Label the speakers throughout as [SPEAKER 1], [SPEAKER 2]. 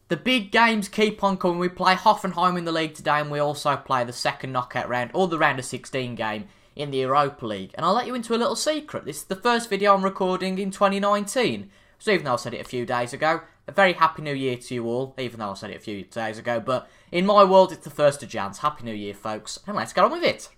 [SPEAKER 1] The big games keep on coming. We play Hoffenheim in the league today, and we also play the second knockout round, or the round of 16 game, in the Europa League. And I'll let you into a little secret. This is the first video I'm recording in 2019. So even though I said it a few days ago, a very happy new year to you all, even though I said it a few days ago. But in my world, it's the 1st of Jan. Happy New Year, folks. And let's get on with it.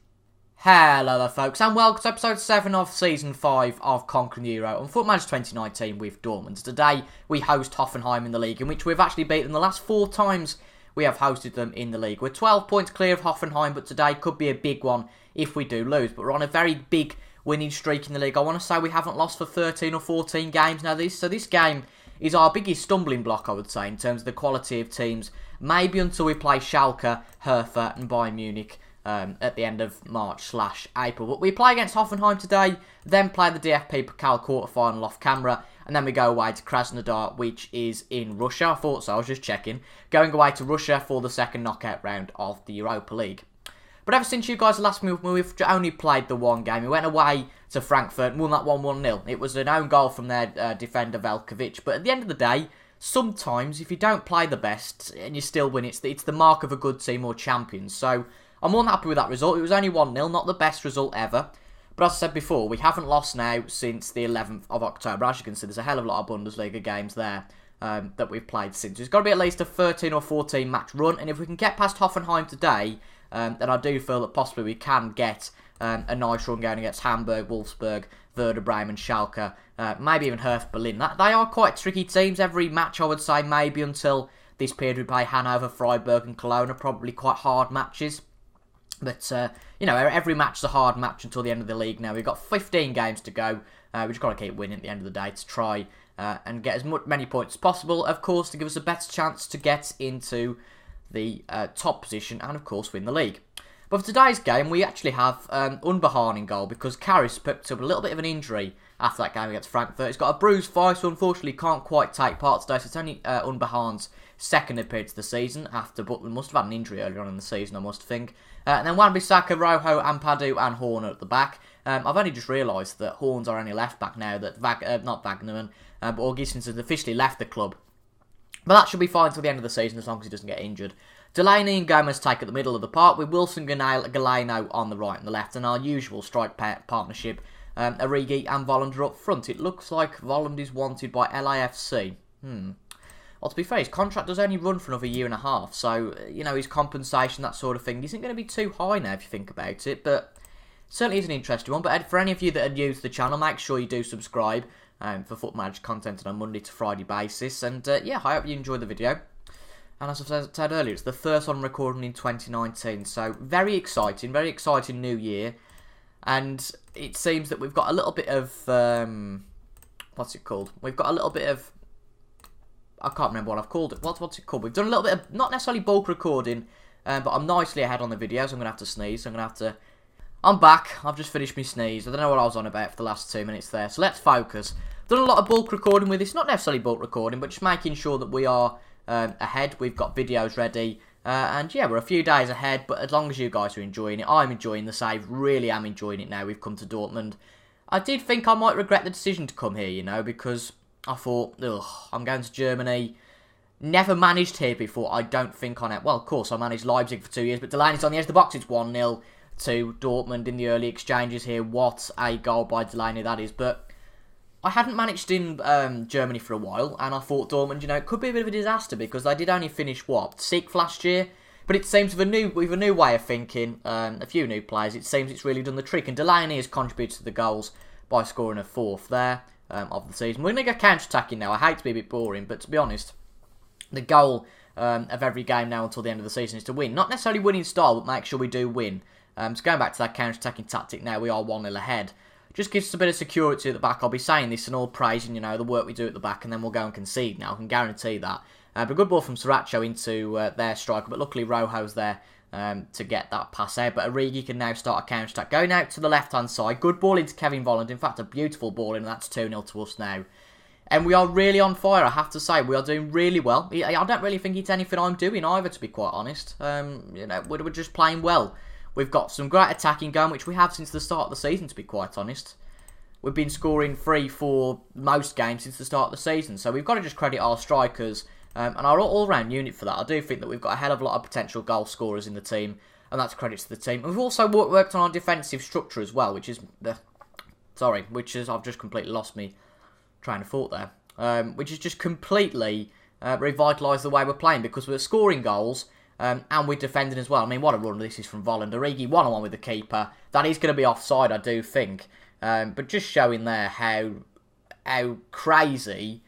[SPEAKER 1] Hello there, folks, and welcome to episode 7 of season 5 of Conquering the Euro on Foot Match 2019 with Dortmund. Today, we host Hoffenheim in the league, in which we've actually beaten the last 4 times we have hosted them in the league. We're 12 points clear of Hoffenheim, but today could be a big one if we do lose. But we're on a very big winning streak in the league. I want to say we haven't lost for 13 or 14 games now. This game is our biggest stumbling block, I would say, in terms of the quality of teams. Maybe until we play Schalke, Hertha and Bayern Munich at the end of March/April. But we play against Hoffenheim today, then play the DFB Pokal quarter-final off camera, and then we go away to Krasnodar, which is in Russia. I thought so, I was just checking. Going away to Russia for the second knockout round of the Europa League. But ever since you guys last moved, we've only played the one game. We went away to Frankfurt and won that 1-0. It was an own goal from their defender Velkovic. But at the end of the day, sometimes if you don't play the best and you still win, it's the mark of a good team or champions. So I'm more than happy with that result. It was only 1-0, not the best result ever. But as I said before, we haven't lost now since the 11th of October. As you can see, there's a hell of a lot of Bundesliga games there that we've played since. It's got to be at least a 13 or 14 match run. And if we can get past Hoffenheim today, then I do feel that possibly we can get a nice run going against Hamburg, Wolfsburg, Werder Bremen, Schalke, maybe even Hertha Berlin. They are quite tricky teams. Every match, I would say, maybe until this period we play Hanover, Freiburg and Cologne are probably quite hard matches. But, you know, every match is a hard match until the end of the league now. We've got 15 games to go. We've just got to keep winning at the end of the day to try and get as many points as possible, of course, to give us a better chance to get into the top position and, of course, win the league. But for today's game, we actually have Unbehagen in goal because Karis picked up a little bit of an injury after that game against Frankfurt. He's got a bruised thigh, so unfortunately can't quite take part today. So it's only Unbehagen's second appearance of the season after Butland must have had an injury earlier on in the season, I must think. And then Wan-Bissaka, Rojo, Ampadu and Horner at the back. I've only just realised that Horn's our only left back now, that not Wagnerman, but Augustinson has officially left the club. But that should be fine until the end of the season as long as he doesn't get injured. Delaney and Gomez take at the middle of the park with Wilson, Galeno on the right and the left, and our usual strike partnership, Origi and Volland up front. It looks like Volland is wanted by LAFC. Well, to be fair, his contract does only run for another year and a half, so, you know, his compensation, that sort of thing, isn't going to be too high now if you think about it, but certainly is an interesting one. But for any of you that are new to the channel, make sure you do subscribe for Foot Manager content on a Monday to Friday basis, and yeah, I hope you enjoyed the video. And as I said earlier, it's the first one recording in 2019, so very exciting new year. And it seems that we've got a little bit of, what's it called? We've got a little bit of, I can't remember what I've called it. What's it called? We've done a little bit of, not necessarily bulk recording, but I'm nicely ahead on the videos. I'm going to have to sneeze. I'm back. I've just finished my sneeze. I don't know what I was on about for the last 2 minutes there. So let's focus. Done a lot of bulk recording with this. Not necessarily bulk recording, but just making sure that we are ahead. We've got videos ready. And yeah, we're a few days ahead. But as long as you guys are enjoying it, I'm enjoying the save. Really am enjoying it now. We've come to Dortmund. I did think I might regret the decision to come here, you know, because I thought, ugh, I'm going to Germany. Never managed here before. I don't think on it. Well, of course, I managed Leipzig for 2 years, but Delaney's on the edge of the box. It's 1-0 to Dortmund in the early exchanges here. What a goal by Delaney that is. But I hadn't managed in Germany for a while, and I thought Dortmund, you know, it could be a bit of a disaster because they did only finish, what, 6th last year? But it seems with a new way of thinking, a few new players, it seems it's really done the trick. And Delaney has contributed to the goals by scoring a 4th there. Of the season. We're going to go counter-attacking now. I hate to be a bit boring, but to be honest, the goal of every game now until the end of the season is to win. Not necessarily winning style, but make sure we do win. So going back to that counter-attacking tactic now, we are 1-0 ahead. Just gives us a bit of security at the back. I'll be saying this and all praising, you know, the work we do at the back, and then we'll go and concede now. I can guarantee that. But a good ball from Sriracho into their striker, but luckily Rojo's there to get that pass out. But Origi can now start a counter-attack. Going out to the left-hand side. Good ball into Kevin Volland. In fact, a beautiful ball in, and that's 2-0 to us now. And we are really on fire, I have to say. We are doing really well. I don't really think it's anything I'm doing either, to be quite honest. You know, we're just playing well. We've got some great attacking going, which we have since the start of the season, to be quite honest. We've been scoring 3 for most games since the start of the season. So we've got to just credit our strikers And our all-round unit for that, I do think that we've got a hell of a lot of potential goal scorers in the team, and that's credit to the team. And we've also worked on our defensive structure as well, which is I've just completely lost me train of thought there, which is just completely revitalised the way we're playing, because we're scoring goals and we're defending as well. I mean, what a run this is from Volland. Origi one-on-one with the keeper. That is going to be offside, I do think. But just showing there how crazy,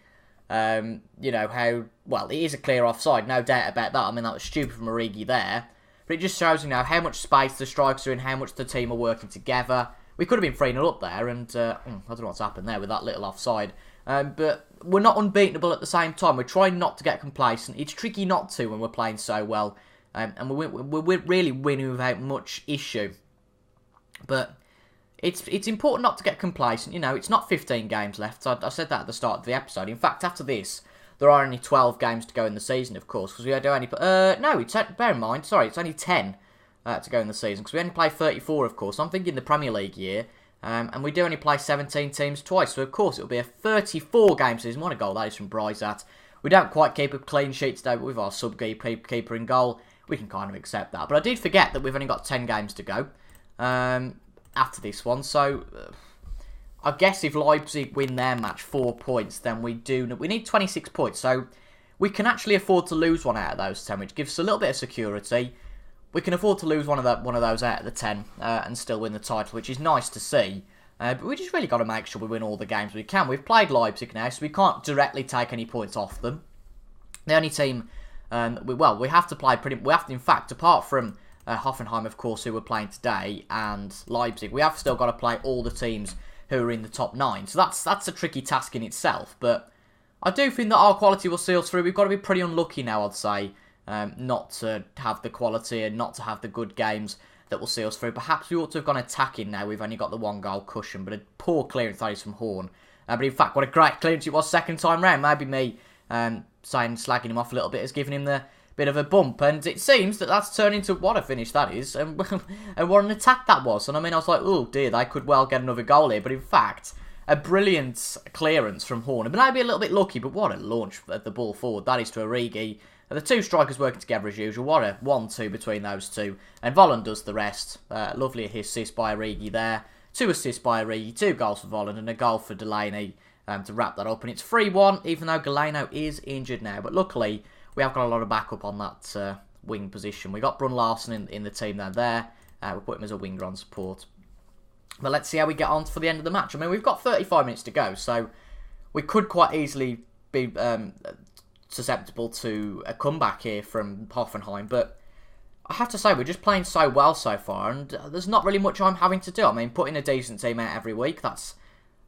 [SPEAKER 1] well, it is a clear offside, no doubt about that. I mean, that was stupid from Origi there. But it just shows, how much space the strikers are in, how much the team are working together. We could have been 3-0 up there, and I don't know what's happened there with that little offside. But we're not unbeatable at the same time. We're trying not to get complacent. It's tricky not to when we're playing so well. And we're really winning without much issue. But it's important not to get complacent. It's not 15 games left. I said that at the start of the episode. In fact, after this, there are only 12 games to go in the season, of course. Because we do only... bear in mind, sorry, it's only 10 to go in the season. Because we only play 34, of course. I'm thinking the Premier League year. And we do only play 17 teams twice. So, of course, it'll be a 34-game season. What a goal that is from Bryzat. We don't quite keep a clean sheet today, but with our sub-keeper in goal, we can kind of accept that. But I did forget that we've only got 10 games to go after this one. So, I guess if Leipzig win their match 4 points, then we need 26 points. So, we can actually afford to lose one out of those 10, which gives us a little bit of security. We can afford to lose one of those out of the 10 and still win the title, which is nice to see. But we just really got to make sure we win all the games we can. We've played Leipzig now, so we can't directly take any points off them. The only team, we have to play in fact, apart from Hoffenheim, of course, who we're playing today, and Leipzig, we have still got to play all the teams who are in the top 9. So that's a tricky task in itself. But I do think that our quality will see us through. We've got to be pretty unlucky now, I'd say. Not to have the quality and not to have the good games that will see us through. Perhaps we ought to have gone attacking now. We've only got the 1-goal cushion, but a poor clearance that is from Horn. But in fact, what a great clearance it was second time round. Maybe me slagging him off a little bit has given him the bit of a bump. And it seems that that's turned into what a finish that is. And what an attack that was. And I mean, I was like, oh dear, they could well get another goal here. But in fact, a brilliant clearance from Horn. But maybe a little bit lucky, but what a launch at the ball forward. That is to Origi. The two strikers working together as usual. What a 1-2 between those two. And Volland does the rest. Lovely assist by Origi there. 2 assists by Origi, 2 goals for Volland, and a goal for Delaney to wrap that up. And it's 3-1, even though Galeno is injured now. But luckily, we have got a lot of backup on that wing position. We got Brun Larsen in the team there. We'll put him as a winger on support. But let's see how we get on for the end of the match. I mean, we've got 35 minutes to go, so we could quite easily be susceptible to a comeback here from Hoffenheim, but I have to say we're just playing so well so far, and there's not really much I'm having to do. I mean, putting a decent team out every week, that's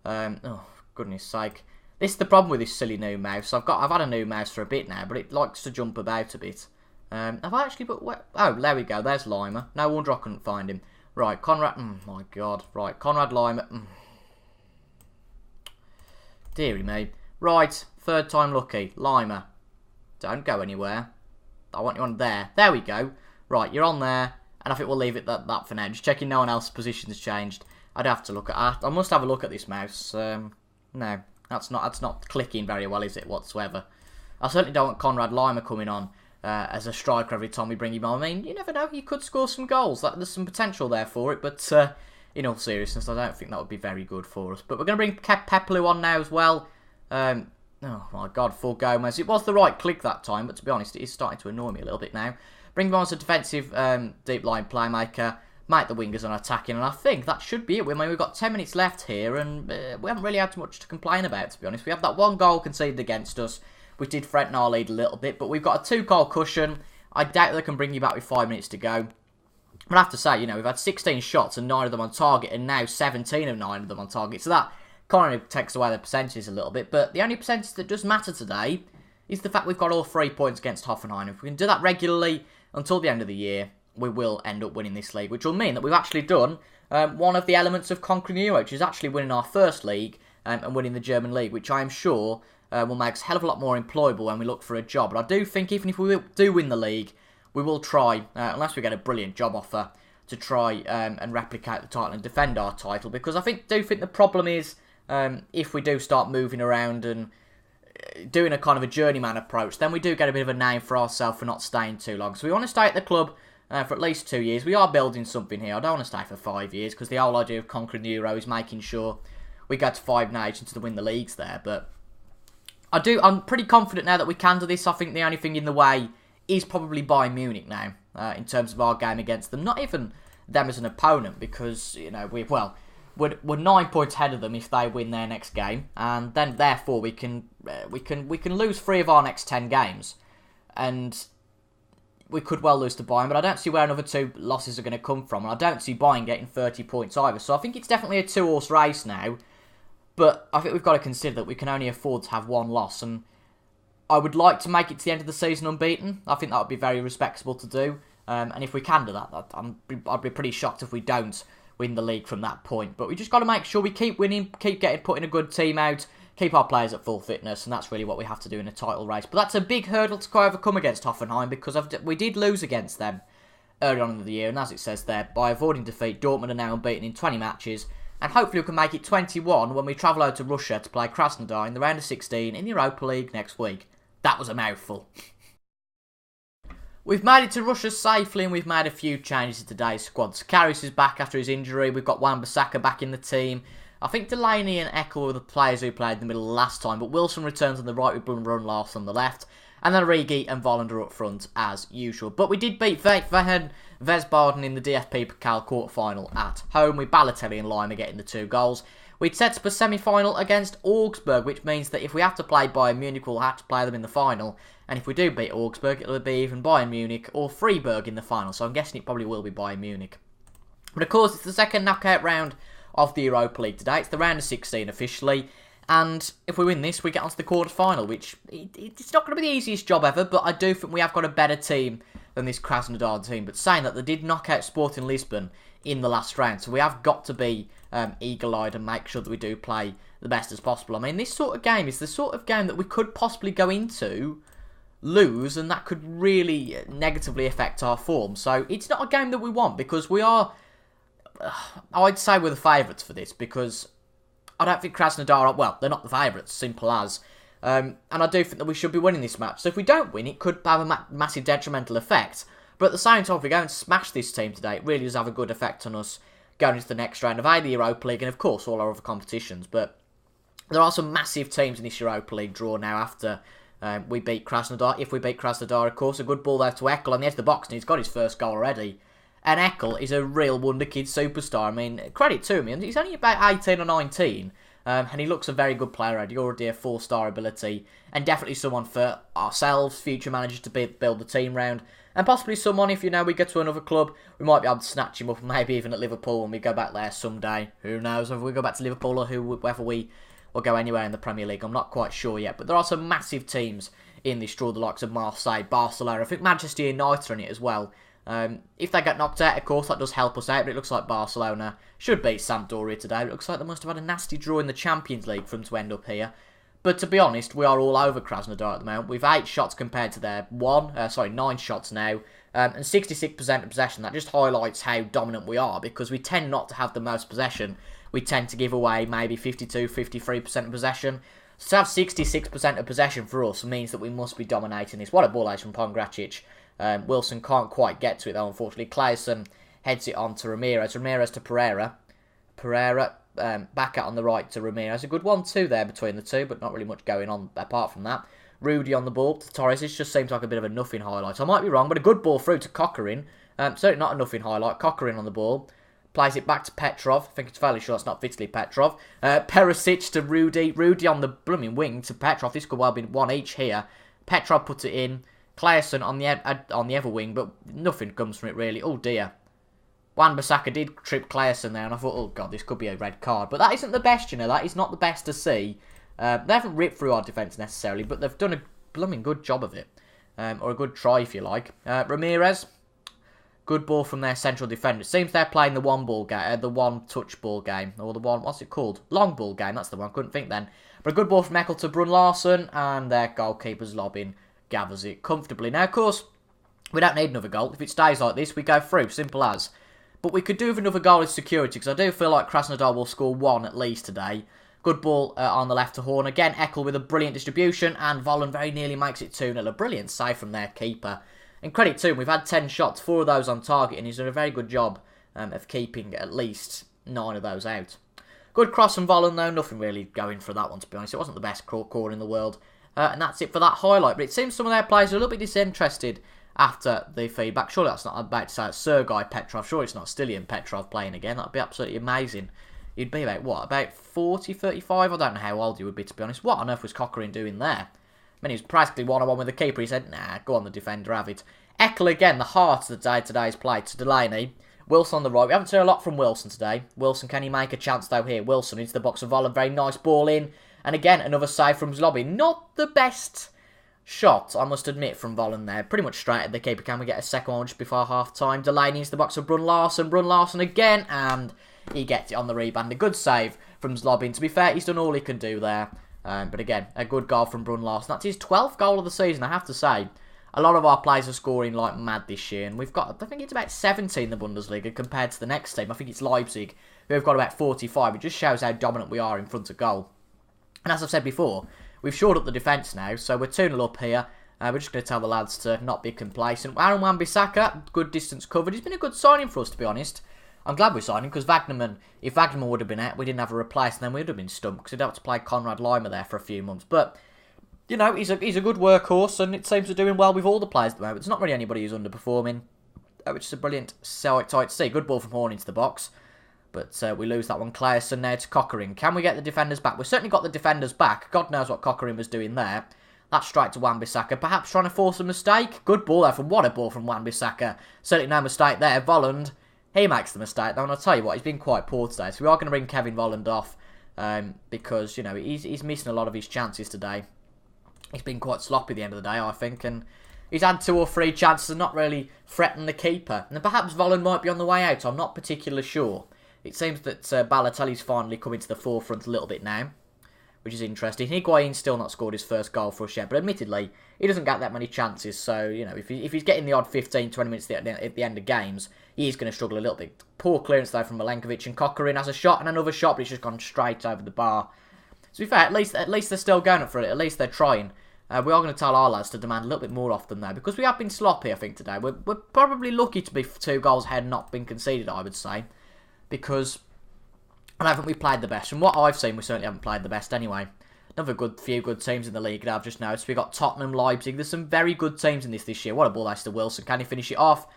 [SPEAKER 1] oh goodness sake, this is the problem with this silly new mouse. I've had a new mouse for a bit now, but it likes to jump about a bit. Have I actually put oh, there we go, there's Lima. No wonder I couldn't find him. Right, Conrad, my god, right, Conrad Lima, dearie me. Right, third time lucky, Lima. Don't go anywhere. I want you on there. There we go. Right, you're on there. And I think we'll leave it that for now. Just checking no one else's position has changed. I'd have to look at... I must have a look at this mouse. No, that's not clicking very well, is it, whatsoever? I certainly don't want Conrad Lima coming on as a striker every time we bring him on. I mean, you never know. He could score some goals. There's some potential there for it. But in all seriousness, I don't think that would be very good for us. But we're going to bring Pepelu on now as well. Oh my god, for Gomez. It was the right click that time, but to be honest, it is starting to annoy me a little bit now. Bring him on as a defensive deep line playmaker, make the wingers on attacking, and I think that should be it. I mean, we've got 10 minutes left here, and we haven't really had much to complain about, to be honest. We have that 1 goal conceded against us, which did threaten our lead a little bit, but we've got a 2-goal cushion. I doubt they can bring you back with 5 minutes to go. But I have to say, we've had 16 shots and 9 of them on target, and now 17 of 9 of them on target, so that kind of takes away the percentages a little bit, but the only percentage that does matter today is the fact we've got all 3 points against Hoffenheim. If we can do that regularly until the end of the year, we will end up winning this league, which will mean that we've actually done one of the elements of conquering Europe, which is actually winning our first league and winning the German league, which I am sure will make us a hell of a lot more employable when we look for a job. But I do think even if we do win the league, we will try, unless we get a brilliant job offer, to try and replicate the title and defend our title, because I do think the problem is if we do start moving around and doing a kind of a journeyman approach, then we do get a bit of a name for ourselves for not staying too long. So we want to stay at the club for at least 2 years. We are building something here. I don't want to stay for 5 years because the whole idea of conquering the Euro is making sure we go to 5 nations to win the leagues there. But I'm pretty confident now that we can do this. I think the only thing in the way is probably Bayern Munich now in terms of our game against them. Not even them as an opponent because, you know, we're 9 points ahead of them if they win their next game, and then therefore we can lose 3 of our next 10 games, and we could well lose to Bayern, but I don't see where another 2 losses are going to come from, and I don't see Bayern getting 30 points either. So I think it's definitely a 2-horse race now, but I think we've got to consider that we can only afford to have 1 loss, and I would like to make it to the end of the season unbeaten. I think that would be very respectable to do, and if we can do that, I'd be pretty shocked if we don't win the league from that point. But we just got to make sure we keep winning, keep putting a good team out, keep our players at full fitness, and that's really what we have to do in a title race. But that's a big hurdle to overcome against Hoffenheim, because we did lose against them early on in the year, and as it says there, by avoiding defeat, Dortmund are now unbeaten in 20 matches, and hopefully we can make it 21 when we travel out to Russia to play Krasnodar in the round of 16 in the Europa League next week. That was a mouthful. We've made it to Russia safely, and we've made a few changes to today's squad. Sakaris is back after his injury. We've got Wan-Bissaka back in the team. I think Delaney and Eckel were the players who played in the middle last time, but Wilson returns on the right with Brun-Larsen on the left, and then Origi and Vollander up front as usual. But we did beat Wiesbaden in the DFB Pokal quarter-final at home, with Balotelli and Lima getting the 2 goals. We'd set up a semi-final against Augsburg, which means that if we have to play Bayern Munich, we'll have to play them in the final. And if we do beat Augsburg, it'll be even Bayern Munich or Freiburg in the final. So I'm guessing it probably will be Bayern Munich. But of course, it's the second knockout round of the Europa League today. It's the round of 16 officially. And if we win this, we get onto the quarter-final, which it's not going to be the easiest job ever, but I do think we have got a better team than this Krasnodar team. But saying that, they did knock out Sporting Lisbon in the last round, so we have got to be eagle-eyed and make sure that we do play the best as possible. I mean, this sort of game is the sort of game that we could possibly go into, lose, and that could really negatively affect our form. So it's not a game that we want, because we are, I'd say we're the favourites for this, because I don't think Krasnodar, well, they're not the favourites, simple as. And I do think that we should be winning this match. So if we don't win, it could have a massive detrimental effect. But at the same time, if we go and smash this team today, it really does have a good effect on us going into the next round of the Europa League and, of course, all our other competitions. But there are some massive teams in this Europa League draw now after we beat Krasnodar. If we beat Krasnodar, of course, a good ball there to Eckel on the edge of the box, and he's got his first goal already. And Eckel is a real wonder-kid superstar. I mean, credit to him. He's only about 18 or 19, and he looks a very good player already. Already a 4-star ability, and definitely someone for ourselves, future managers, to build the team round. And possibly someone, if, you know, we go to another club, we might be able to snatch him up, maybe even at Liverpool when we go back there someday. Who knows, whether we go back to Liverpool or whether we will go anywhere in the Premier League. I'm not quite sure yet. But there are some massive teams in this draw, the likes of Marseille, Barcelona. I think Manchester United are in it as well. If they get knocked out, of course, that does help us out. But it looks like Barcelona should beat Sampdoria today. It looks like they must have had a nasty draw in the Champions League for them to end up here. But to be honest, we are all over Krasnodar at the moment. We've 8 shots compared to their 9 shots now. And 66% of possession. That just highlights how dominant we are, because we tend not to have the most possession. We tend to give away maybe 52, 53% of possession. So to have 66% of possession for us means that we must be dominating this. What a ball out from Pongracic. Wilson can't quite get to it though, unfortunately. Claesson heads it on to Ramirez. Ramirez to Pereira. Pereira back out on the right to Ramirez. A good 1-2 there between the two, but not really much going on apart from that. Rudy on the ball to Torres. This just seems like a bit of a nothing highlight. I might be wrong, but a good ball through to Coquelin. Certainly not a nothing highlight. Coquelin on the ball. Plays it back to Petrov. I think it's fairly sure it's not Vitaly Petrov. Perisic to Rudy. Rudy on the blooming wing to Petrov. This could well be 1 each here. Petrov puts it in. Claesson on the other wing, but nothing comes from it really. Oh dear. Wan-Bissaka did trip Claesson there, and I thought, oh god, this could be a red card. But that isn't the best, you know. That is not the best to see. They haven't ripped through our defence necessarily, but they've done a blooming good job of it. Or a good try, if you like. Ramirez. Good ball from their central defender. It seems they're playing the the one-touch ball game. Or the one, what's it called? Long ball game, that's the one. Couldn't think then. But a good ball from Eckel to Brun-Larsen, and their goalkeeper's lobbing gathers it comfortably. Now, of course, we don't need another goal. If it stays like this, we go through. Simple as. But we could do with another goal as security, because I do feel like Krasnodar will score 1 at least today. Good ball on the left to Horn. Again, Eckel with a brilliant distribution, and Volland very nearly makes it 2-0. A brilliant save from their keeper. And credit to him, we've had 10 shots, 4 of those on target, and he's done a very good job of keeping at least 9 of those out. Good cross from Volland, though. Nothing really going for that one, to be honest. It wasn't the best corner in the world. And that's it for that highlight. But it seems some of their players are a little bit disinterested after the feedback. Surely that's not about to say it's Sergei Petrov. Surely it's not Stilian Petrov playing again. That would be absolutely amazing. He'd be about, what, about 40, 35? I don't know how old he would be, to be honest. What on earth was Cochran doing there? I mean, he was practically one-on-one with the keeper. He said, nah, go on the defender, have it. Eckel again, the heart of the day today's play to Delaney. Wilson on the right. We haven't seen a lot from Wilson today. Wilson, can he make a chance, though, here? Wilson into the box of Volland. Very nice ball in. And again, another save from Zlobin. Not the best shot, I must admit, from Volland there. Pretty much straight at the keeper. Can we get a second one just before half-time? Delaney into the box of Brun Larsen. Brun Larsen again. And he gets it on the rebound. A good save from Zlobin. To be fair, he's done all he can do there. But again, a good goal from Brun Larsen. That's his 12th goal of the season, I have to say. A lot of our players are scoring like mad this year. And we've got, I think it's about 70 in the Bundesliga compared to the next team. I think it's Leipzig, who have got about 45. It just shows how dominant we are in front of goal. And as I've said before, we've shored up the defence now. So we're 2-0 up here. We're just going to tell the lads to not be complacent. Aaron Wan-Bissaka, good distance covered. He's been a good signing for us, to be honest. I'm glad we signed him, because if Wagnerman would have been out, we didn't have a replacement, then we would have been stumped, because we'd have to play Conrad Lima there for a few months. But, you know, he's a good workhorse, and it seems to be doing well with all the players at the moment. There's not really anybody who's underperforming, which is a brilliant sight to see. Good ball from Horn into the box, but we lose that one. Claesson now to Cochran. Can we get the defenders back? We've certainly got the defenders back. God knows what Cochran was doing there. That strike to Wan-Bissaka, perhaps trying to force a mistake. Good ball there from, what a ball from Wan-Bissaka. Certainly no mistake there. Volland, he makes the mistake, though, and I'll tell you what, he's been quite poor today. So we are going to bring Kevin Volland off, because, you know, he's missing a lot of his chances today. He's been quite sloppy at the end of the day, I think, and he's had 2 or 3 chances and not really threatened the keeper. And perhaps Volland might be on the way out, I'm not particularly sure. It seems that Balotelli's finally coming to the forefront a little bit now, which is interesting. Higuain's still not scored his first goal for us yet, but admittedly, he doesn't get that many chances, so, you know, if he's getting the odd 15, 20 minutes at the end of games, he is going to struggle a little bit. Poor clearance, though, from Milenkovic, and Cochran has a shot and another shot, but it's just gone straight over the bar. To be fair, at least they're still going up for it, at least they're trying. We are going to tell our lads to demand a little bit more off them, though, because we have been sloppy, I think, today. We're probably lucky to be 2 goals ahead and not been conceded, I would say, because I don't think we've played the best. From what I've seen, we certainly haven't played the best anyway. Another few good teams in the league that I've just noticed. We've got Tottenham, Leipzig. There's some very good teams in this year. What a ball that's to Wilson. Can he finish it off?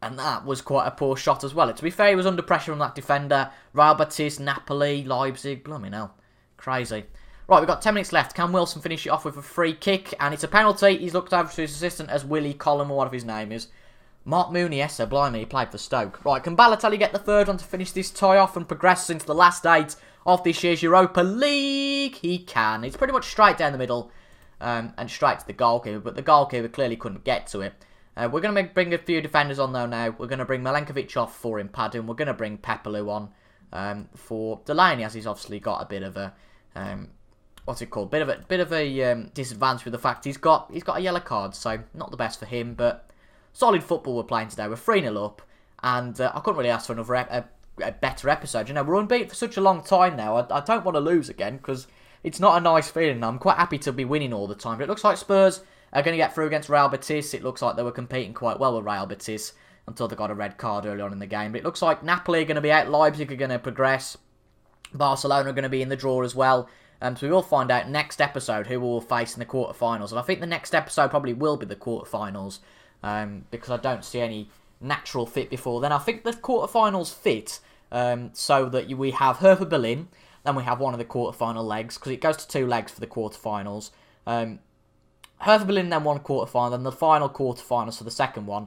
[SPEAKER 1] And that was quite a poor shot as well. To be fair, he was under pressure from that defender. Real Betis, Napoli, Leipzig. Blimey hell. Crazy. Right, we've got 10 minutes left. Can Wilson finish it off with a free kick? And it's a penalty. He's looked over to his assistant as Willie Collum, or whatever his name is. Mark Mooney, yes, sir, blimey, he played for Stoke. Right, can Balotelli get the third one to finish this tie off and progress into the last 8 of this year's Europa League? He can. It's pretty much straight down the middle and straight to the goalkeeper, but the goalkeeper clearly couldn't get to it. We're going to bring a few defenders on, though, now. We're going to bring Milenkovic off for Impadon. We're going to bring Pepelu on for Delaney, as he's obviously got a bit of a... what's it called? Bit of a disadvantage with the fact he's got a yellow card, so not the best for him, but solid football we're playing today. We're 3-0 up, and I couldn't really ask for another a better episode. You know, we're unbeaten for such a long time now. I don't want to lose again, because it's not a nice feeling. I'm quite happy to be winning all the time, but it looks like Spurs are going to get through against Real Betis. It looks like they were competing quite well with Real Betis until they got a red card early on in the game. But it looks like Napoli are going to be out, Leipzig are going to progress, Barcelona are going to be in the draw as well. So we will find out next episode who we will face in the quarterfinals. And I think the next episode probably will be the quarterfinals, because I don't see any natural fit before then. I think the quarterfinals fit so that we have Hertha Berlin, then we have one of the quarterfinal legs, because it goes to 2 legs for the quarterfinals. Hertha Berlin, then one quarterfinal, then the final quarterfinals for the second one,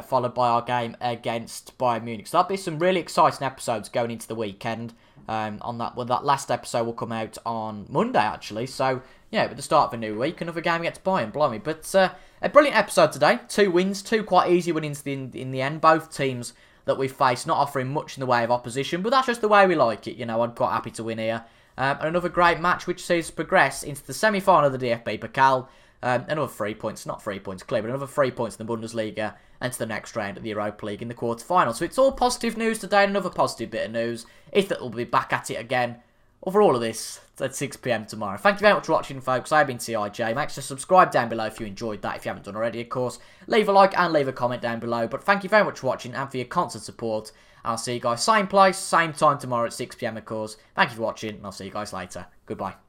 [SPEAKER 1] followed by our game against Bayern Munich. So that'll be some really exciting episodes going into the weekend. On that, well, that last episode will come out on Monday, actually. So, yeah, at the start of a new week, another game against Bayern, blimey. But a brilliant episode today. 2 wins, 2 quite easy wins in the end. Both teams that we faced not offering much in the way of opposition, but that's just the way we like it. You know, I'm quite happy to win here. And another great match, which sees us progress into the semi-final of the DFB Pokal. Another 3 points, not 3 points clear, but another 3 points in the Bundesliga and to the next round of the Europa League in the quarterfinals. So it's all positive news today, another positive bit of news is that we'll be back at it again for all of this at 6 PM tomorrow. Thank you very much for watching, folks. I've been CIJ. Make sure to subscribe down below if you enjoyed that, if you haven't done already, of course. Leave a like and leave a comment down below. But thank you very much for watching and for your constant support. I'll see you guys same place, same time tomorrow at 6 PM, of course. Thank you for watching, and I'll see you guys later. Goodbye.